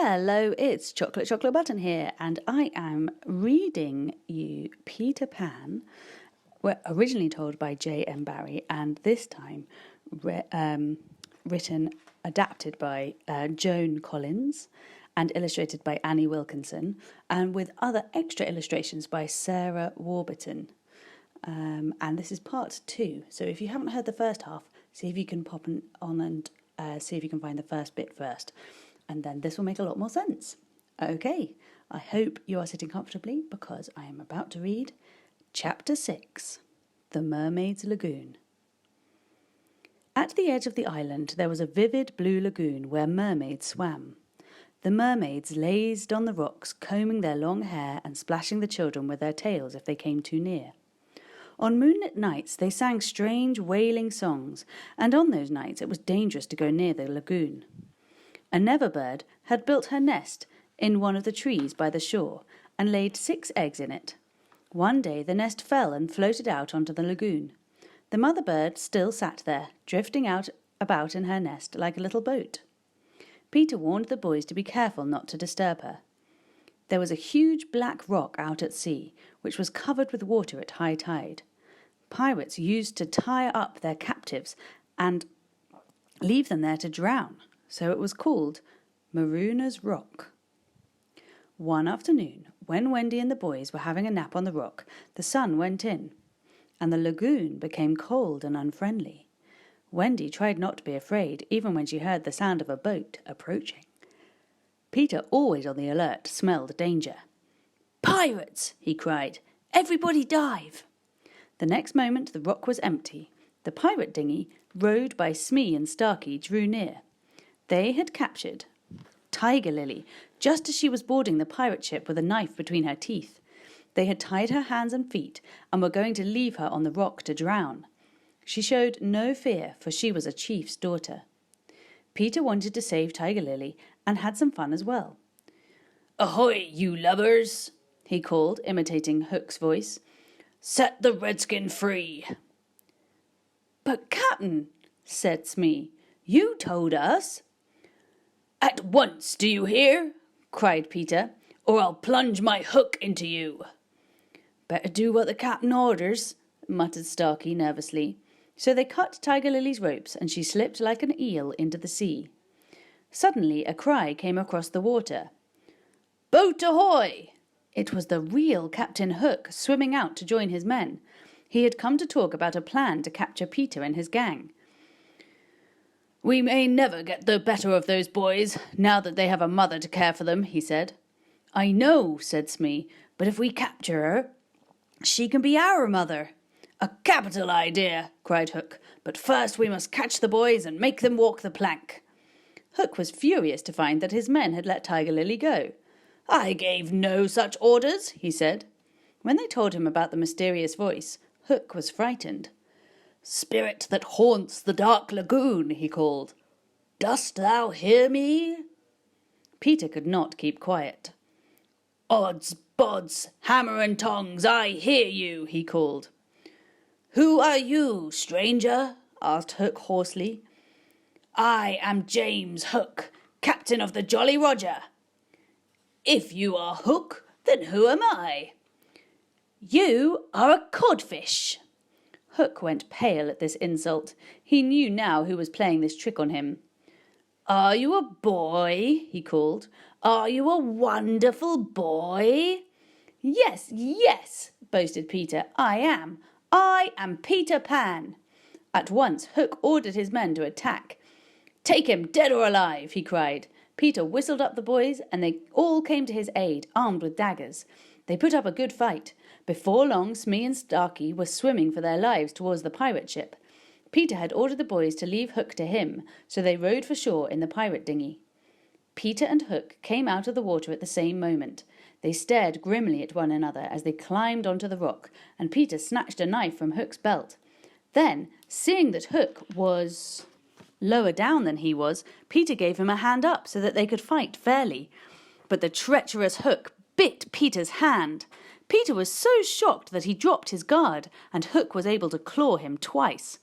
Hello, it's Chocolate Button here, and I am reading you Peter Pan, originally told by J.M. Barrie, and this time adapted by Joan Collins, and illustrated by Annie Wilkinson, and with other extra illustrations by Sarah Warburton. And this is part 2, so if you haven't heard the first half, see if you can pop on and see if you can find the first bit first. And then this will make a lot more sense. Okay, I hope you are sitting comfortably because I am about to read Chapter 6, The Mermaid's Lagoon. At the edge of the island there was a vivid blue lagoon where mermaids swam. The mermaids lazed on the rocks, combing their long hair and splashing the children with their tails if they came too near. On moonlit nights they sang strange wailing songs, and on those nights it was dangerous to go near the lagoon. A neverbird had built her nest in one of the trees by the shore and laid 6 eggs in it. One day the nest fell and floated out onto the lagoon. The mother bird still sat there, drifting about in her nest like a little boat. Peter warned the boys to be careful not to disturb her. There was a huge black rock out at sea, which was covered with water at high tide. Pirates used to tie up their captives and leave them there to drown, so it was called Marooner's Rock. One afternoon, when Wendy and the boys were having a nap on the rock, the sun went in, and the lagoon became cold and unfriendly. Wendy tried not to be afraid, even when she heard the sound of a boat approaching. Peter, always on the alert, smelled danger. "Pirates!" he cried. "Everybody dive!" The next moment the rock was empty. The pirate dinghy, rowed by Smee and Starkey, drew near. They had captured Tiger Lily just as she was boarding the pirate ship with a knife between her teeth. They had tied her hands and feet and were going to leave her on the rock to drown. She showed no fear, for she was a chief's daughter. Peter wanted to save Tiger Lily and had some fun as well. "Ahoy, you lubbers!" he called, imitating Hook's voice. "Set the redskin free!" "But, Captain," said Smee, "you told us—" "At once, do you hear?" cried Peter, "or I'll plunge my hook into you." "Better do what the captain orders," muttered Starkey nervously. So they cut Tiger Lily's ropes, and she slipped like an eel into the sea. Suddenly a cry came across the water. "Boat ahoy!" It was the real Captain Hook swimming out to join his men. He had come to talk about a plan to capture Peter and his gang. "We may never get the better of those boys, now that they have a mother to care for them," he said. "I know," said Smee, "but if we capture her, she can be our mother." "A capital idea," cried Hook, "but first we must catch the boys and make them walk the plank." Hook was furious to find that his men had let Tiger Lily go. "I gave no such orders," he said. When they told him about the mysterious voice, Hook was frightened. "Spirit that haunts the dark lagoon," he called, "dost thou hear me?" Peter could not keep quiet. "Odds bods, hammer and tongs, I hear you," he called. "Who are you, stranger?" asked Hook hoarsely. "I am James Hook, captain of the Jolly Roger." "If you are Hook, then who am I?" "You are a codfish." Hook went pale at this insult. He knew now who was playing this trick on him. "Are you a boy?" he called. "Are you a wonderful boy?" "Yes, yes," boasted Peter. I am Peter Pan." At once Hook ordered his men to attack. "Take him, dead or alive," he cried. Peter whistled up the boys, and they all came to his aid, armed with daggers. They put up a good fight. Before long, Smee and Starkey were swimming for their lives towards the pirate ship. Peter had ordered the boys to leave Hook to him, so they rowed for shore in the pirate dinghy. Peter and Hook came out of the water at the same moment. They stared grimly at one another as they climbed onto the rock, and Peter snatched a knife from Hook's belt. Then, seeing that Hook was lower down than he was, Peter gave him a hand up so that they could fight fairly. But the treacherous Hook bit Peter's hand. Peter was so shocked that he dropped his guard, and Hook was able to claw him twice.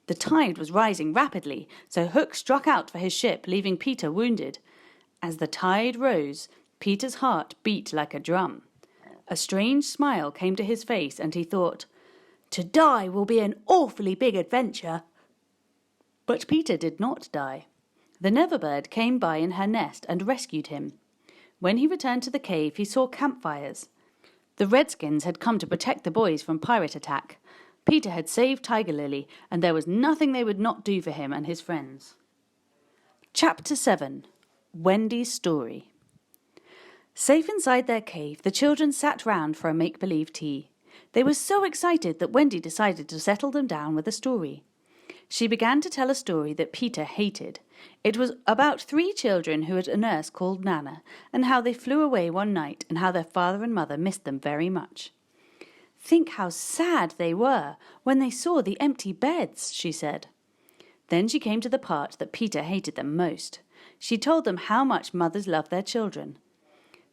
The tide was rising rapidly, so Hook struck out for his ship, leaving Peter wounded. As the tide rose, Peter's heart beat like a drum. A strange smile came to his face, and he thought, "To die will be an awfully big adventure." But Peter did not die. The Neverbird came by in her nest and rescued him. When he returned to the cave, he saw campfires. The Redskins had come to protect the boys from pirate attack. Peter had saved Tiger Lily, and there was nothing they would not do for him and his friends. Chapter 7. Wendy's Story. Safe inside their cave, the children sat round for a make-believe tea. They were so excited that Wendy decided to settle them down with a story. She began to tell a story that Peter hated. It was about 3 children who had a nurse called Nana, and how they flew away one night, and how their father and mother missed them very much. "Think how sad they were when they saw the empty beds," she said. Then she came to the part that Peter hated them most. She told them how much mothers love their children.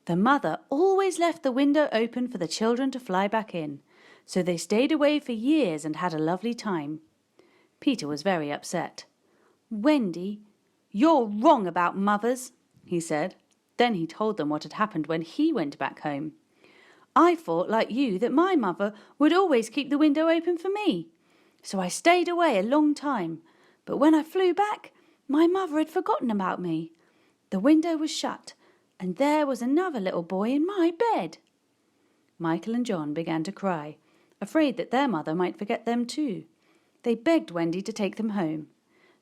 The mother always left the window open for the children to fly back in, so they stayed away for years and had a lovely time. Peter was very upset. "Wendy, you're wrong about mothers," he said. Then he told them what had happened when he went back home. "I thought, like you, that my mother would always keep the window open for me. So I stayed away a long time. But when I flew back, my mother had forgotten about me. The window was shut, and there was another little boy in my bed." Michael and John began to cry, afraid that their mother might forget them too. They begged Wendy to take them home.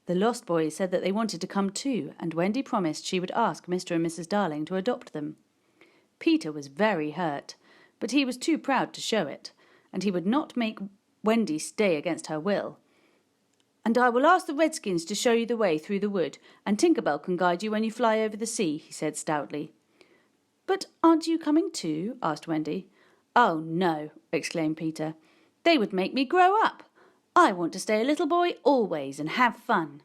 The lost boys said that they wanted to come too, and Wendy promised she would ask Mr. and Mrs. Darling to adopt them. Peter was very hurt, but he was too proud to show it, and he would not make Wendy stay against her will. "And I will ask the Redskins to show you the way through the wood, and Tinker Bell can guide you when you fly over the sea," he said stoutly. "But aren't you coming too?" asked Wendy. "Oh, no," exclaimed Peter. "They would make me grow up. I want to stay a little boy always and have fun."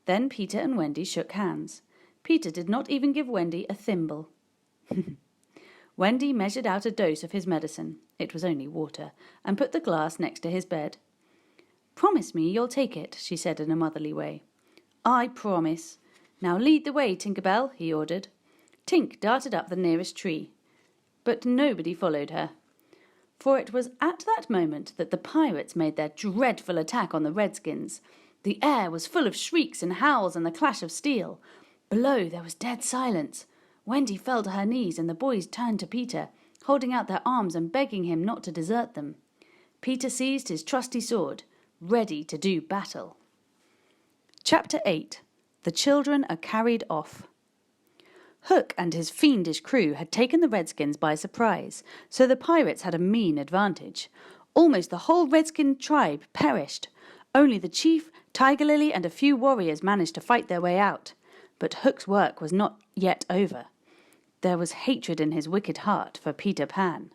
Then Peter and Wendy shook hands. Peter did not even give Wendy a thimble. Wendy measured out a dose of his medicine, it was only water, and put the glass next to his bed. "Promise me you'll take it," she said in a motherly way. "I promise. Now lead the way, Tinker Bell," he ordered. Tink darted up the nearest tree, but nobody followed her. For it was at that moment that the pirates made their dreadful attack on the Redskins. The air was full of shrieks and howls and the clash of steel. Below there was dead silence. Wendy fell to her knees, and the boys turned to Peter, holding out their arms and begging him not to desert them. Peter seized his trusty sword, ready to do battle. Chapter 8. The Children are Carried Off. Hook and his fiendish crew had taken the Redskins by surprise, so the pirates had a mean advantage. Almost the whole Redskin tribe perished. Only the chief, Tiger Lily, and a few warriors managed to fight their way out. But Hook's work was not yet over. There was hatred in his wicked heart for Peter Pan.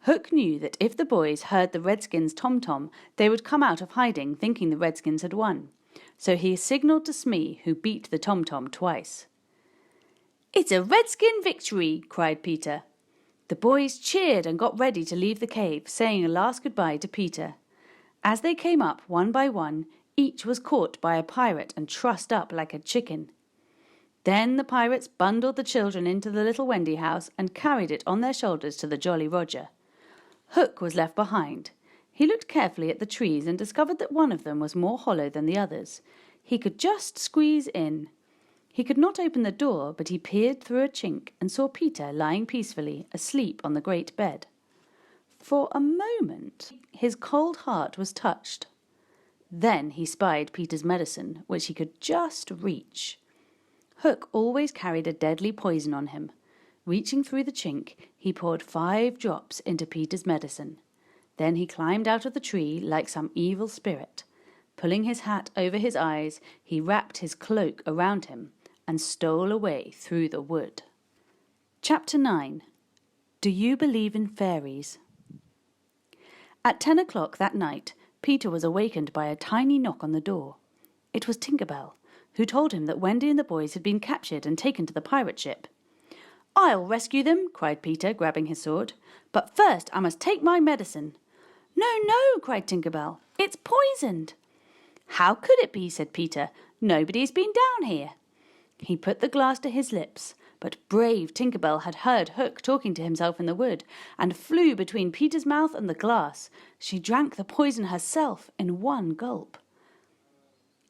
Hook knew that if the boys heard the Redskins' tom-tom, they would come out of hiding thinking the Redskins had won. So he signalled to Smee, who beat the tom-tom twice. "It's a Redskin victory!" cried Peter. The boys cheered and got ready to leave the cave, saying a last goodbye to Peter. As they came up one by one, each was caught by a pirate and trussed up like a chicken. Then the pirates bundled the children into the little Wendy house and carried it on their shoulders to the Jolly Roger. Hook was left behind. He looked carefully at the trees and discovered that one of them was more hollow than the others. He could just squeeze in. He could not open the door, but he peered through a chink and saw Peter lying peacefully, asleep on the great bed. For a moment his cold heart was touched. Then he spied Peter's medicine, which he could just reach. Hook always carried a deadly poison on him. Reaching through the chink, he poured 5 drops into Peter's medicine. Then he climbed out of the tree like some evil spirit. Pulling his hat over his eyes, he wrapped his cloak around him and stole away through the wood. Chapter 9. Do you believe in fairies? At 10 o'clock that night, Peter was awakened by a tiny knock on the door. It was Tinker Bell, who told him that Wendy and the boys had been captured and taken to the pirate ship. "I'll rescue them," cried Peter, grabbing his sword. "But first I must take my medicine." "No, no," cried Tinker Bell. "It's poisoned." "How could it be?" said Peter. "Nobody's been down here." He put the glass to his lips, but brave Tinker Bell had heard Hook talking to himself in the wood, and flew between Peter's mouth and the glass. She drank the poison herself in one gulp.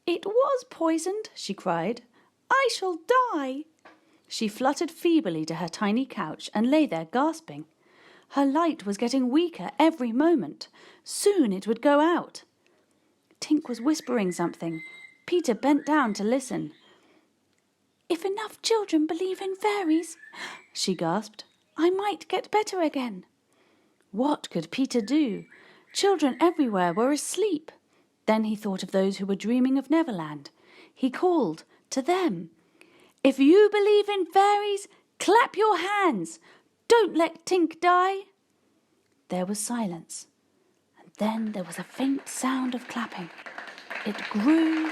"It was poisoned," she cried. "I shall die." She fluttered feebly to her tiny couch and lay there gasping. Her light was getting weaker every moment. Soon it would go out. Tink was whispering something. Peter bent down to listen. "If enough children believe in fairies," she gasped, "I might get better again." What could Peter do? Children everywhere were asleep. Then he thought of those who were dreaming of Neverland. He called to them. "If you believe in fairies, clap your hands. Don't let Tink die." There was silence, and then there was a faint sound of clapping. It grew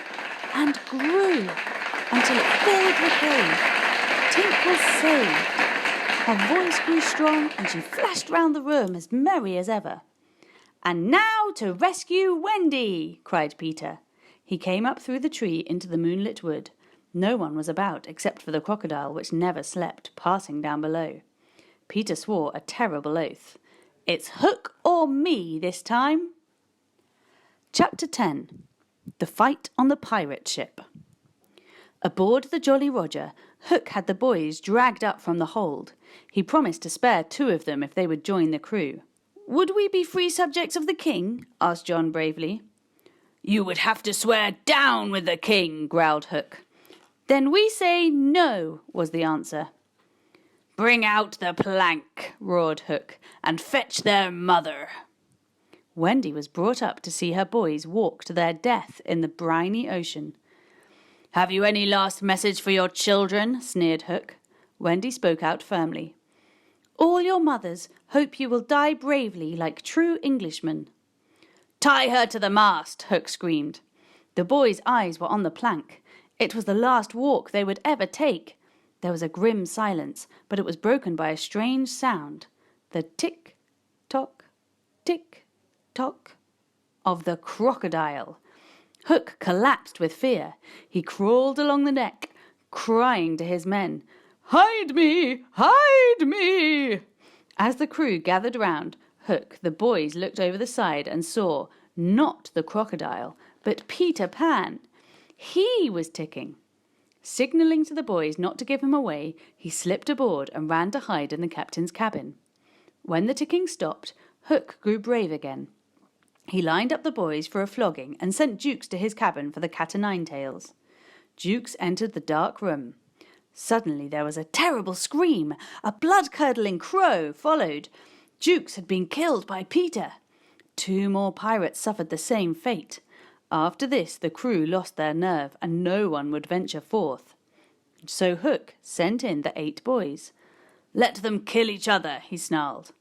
and grew until it filled the cave. Tink was saved. Her voice grew strong and she flashed round the room as merry as ever. "And now to rescue Wendy!" cried Peter. He came up through the tree into the moonlit wood. No one was about except for the crocodile, which never slept, passing down below. Peter swore a terrible oath. "It's Hook or me this time." Chapter 10. The Fight on the Pirate Ship. Aboard the Jolly Roger, Hook had the boys dragged up from the hold. He promised to spare 2 of them if they would join the crew. "Would we be free subjects of the king?" asked John bravely. "You would have to swear down with the king," growled Hook. "Then we say no," was the answer. "Bring out the plank," roared Hook, "and fetch their mother." Wendy was brought up to see her boys walk to their death in the briny ocean. "Have you any last message for your children?" sneered Hook. Wendy spoke out firmly. "All your mothers hope you will die bravely like true Englishmen." "Tie her to the mast," Hook screamed. The boys' eyes were on the plank. It was the last walk they would ever take. There was a grim silence, but it was broken by a strange sound. The tick-tock, tick-tock of the crocodile. Hook collapsed with fear. He crawled along the deck, crying to his men, "Hide me! Hide me!" As the crew gathered round Hook, the boys looked over the side and saw, not the crocodile, but Peter Pan. He was ticking. Signalling to the boys not to give him away, he slipped aboard and ran to hide in the captain's cabin. When the ticking stopped, Hook grew brave again. He lined up the boys for a flogging and sent Jukes to his cabin for the cat-o'-nine-tails. Jukes entered the dark room. Suddenly there was a terrible scream. A blood-curdling crow followed. Jukes had been killed by Peter. 2 more pirates suffered the same fate. After this the crew lost their nerve and no one would venture forth. So Hook sent in the 8 boys. "Let them kill each other," he snarled.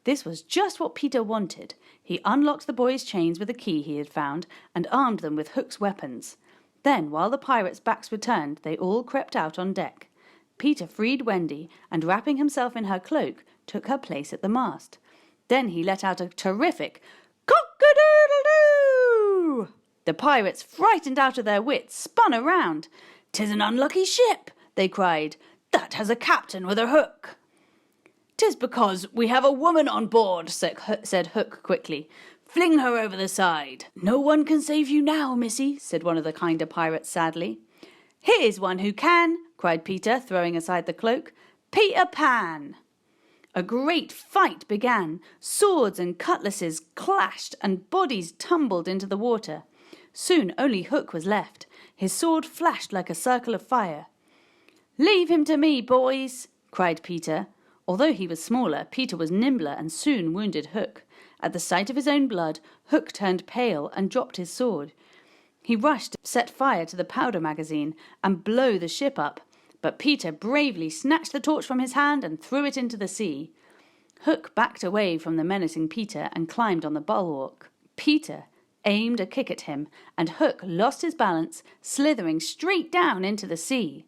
This was just what Peter wanted. He unlocked the boys' chains with a key he had found and armed them with Hook's weapons. Then, while the pirates' backs were turned, they all crept out on deck. Peter freed Wendy and, wrapping himself in her cloak, took her place at the mast. Then he let out a terrific cock-a-doodle-doo! The pirates, frightened out of their wits, spun around. "'Tis an unlucky ship," they cried, "that has a captain with a hook." "'Tis because we have a woman on board," said Hook quickly. "Fling her over the side." "No one can save you now, missy," said one of the kinder pirates sadly. "Here's one who can," cried Peter, throwing aside the cloak. "Peter Pan." A great fight began. Swords and cutlasses clashed and bodies tumbled into the water. Soon only Hook was left. His sword flashed like a circle of fire. "Leave him to me, boys," cried Peter. Although he was smaller, Peter was nimbler and soon wounded Hook. At the sight of his own blood, Hook turned pale and dropped his sword. He rushed to set fire to the powder magazine and blow the ship up, but Peter bravely snatched the torch from his hand and threw it into the sea. Hook backed away from the menacing Peter and climbed on the bulwark. Peter aimed a kick at him, and Hook lost his balance, slithering straight down into the sea.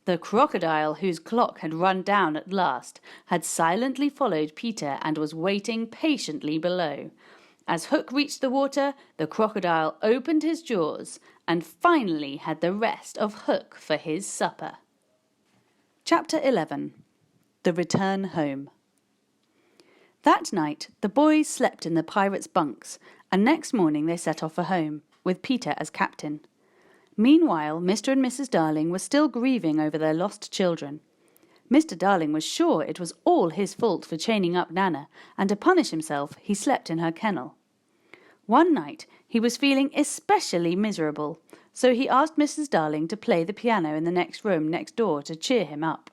The crocodile, whose clock had run down at last, had silently followed Peter and was waiting patiently below. As Hook reached the water, the crocodile opened his jaws and finally had the rest of Hook for his supper. Chapter 11. The Return Home. That night the boys slept in the pirates' bunks, and next morning they set off for home, with Peter as captain. Meanwhile, Mr. and Mrs. Darling were still grieving over their lost children. Mr. Darling was sure it was all his fault for chaining up Nana, and to punish himself he slept in her kennel. One night he was feeling especially miserable, so he asked Mrs. Darling to play the piano in the next room next door to cheer him up.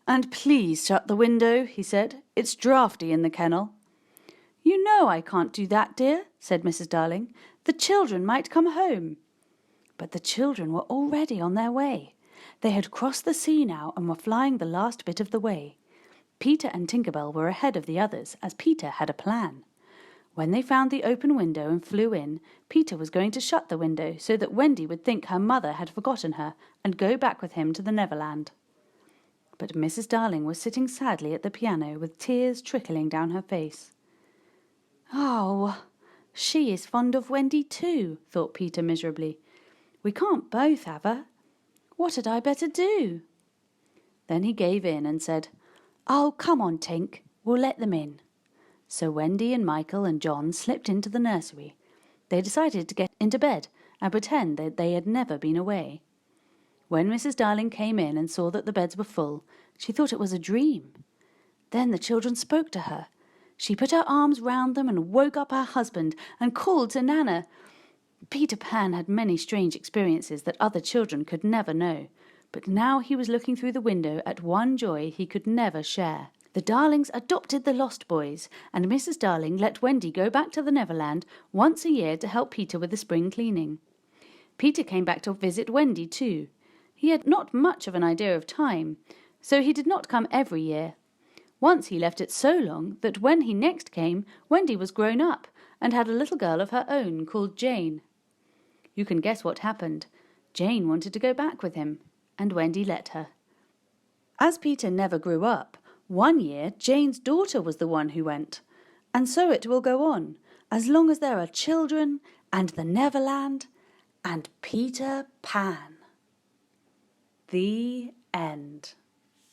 "And please shut the window," he said. "It's draughty in the kennel." "You know I can't do that, dear," said Mrs. Darling. "The children might come home." But the children were already on their way. They had crossed the sea now and were flying the last bit of the way. Peter and Tinker Bell were ahead of the others, as Peter had a plan. When they found the open window and flew in, Peter was going to shut the window so that Wendy would think her mother had forgotten her and go back with him to the Neverland. But Mrs. Darling was sitting sadly at the piano with tears trickling down her face. "Oh, she is fond of Wendy too," thought Peter miserably. "We can't both have her. What had I better do?" Then he gave in and said, "Oh, come on, Tink, we'll let them in." So Wendy and Michael and John slipped into the nursery. They decided to get into bed and pretend that they had never been away. When Mrs. Darling came in and saw that the beds were full, she thought it was a dream. Then the children spoke to her. She put her arms round them and woke up her husband and called to Nana. Peter Pan had many strange experiences that other children could never know, but now he was looking through the window at one joy he could never share. The Darlings adopted the lost boys, and Mrs. Darling let Wendy go back to the Neverland once a year to help Peter with the spring cleaning. Peter came back to visit Wendy too. He had not much of an idea of time, so he did not come every year. Once he left it so long that when he next came, Wendy was grown up and had a little girl of her own called Jane. You can guess what happened. Jane wanted to go back with him, and Wendy let her. As Peter never grew up, one year Jane's daughter was the one who went, and so it will go on, as long as there are children, and the Neverland, and Peter Pan. The end.